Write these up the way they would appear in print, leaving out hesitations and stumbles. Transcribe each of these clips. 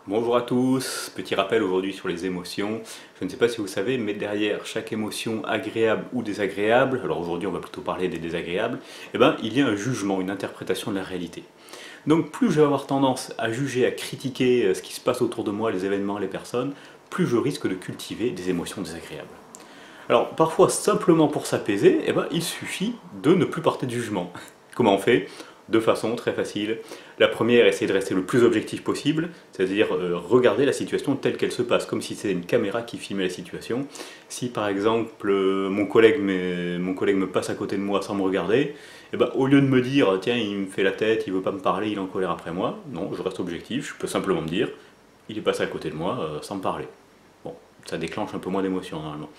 Bonjour à tous, petit rappel aujourd'hui sur les émotions. Je ne sais pas si vous savez, mais derrière chaque émotion agréable ou désagréable, alors aujourd'hui on va plutôt parler des désagréables, il y a un jugement, une interprétation de la réalité. Donc plus je vais avoir tendance à juger, à critiquer ce qui se passe autour de moi, les événements, les personnes, plus je risque de cultiver des émotions désagréables. Alors parfois simplement pour s'apaiser, il suffit de ne plus porter de jugement. Comment on fait? De façon très facile. La première, essayer de rester le plus objectif possible, c'est-à-dire regarder la situation telle qu'elle se passe, comme si c'était une caméra qui filmait la situation. Si par exemple mon collègue me passe à côté de moi sans me regarder, au lieu de me dire tiens il me fait la tête, il veut pas me parler, il est en colère après moi, non, je reste objectif, je peux simplement me dire il est passé à côté de moi sans me parler. Bon, ça déclenche un peu moins d'émotion normalement.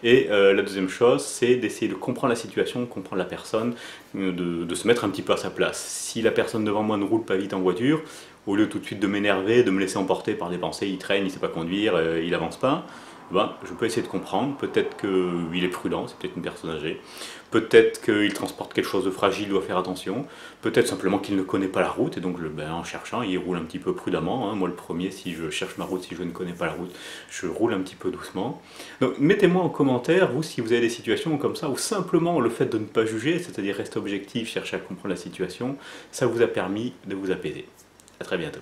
Et la deuxième chose, c'est d'essayer de comprendre la situation, comprendre la personne, de se mettre un petit peu à sa place. Si la personne devant moi ne roule pas vite en voiture, au lieu tout de suite de m'énerver, de me laisser emporter par des pensées, il traîne, il ne sait pas conduire, il avance pas, je peux essayer de comprendre, peut-être qu'il est prudent, c'est peut-être une personne âgée, peut-être qu'il transporte quelque chose de fragile, il doit faire attention, peut-être simplement qu'il ne connaît pas la route, et donc en cherchant, il roule un petit peu prudemment, hein. Moi le premier, si je cherche ma route, si je ne connais pas la route, je roule un petit peu doucement. Donc mettez-moi en commentaire, vous, si vous avez des situations comme ça, ou simplement le fait de ne pas juger, c'est-à-dire rester objectif, chercher à comprendre la situation, ça vous a permis de vous apaiser. A très bientôt.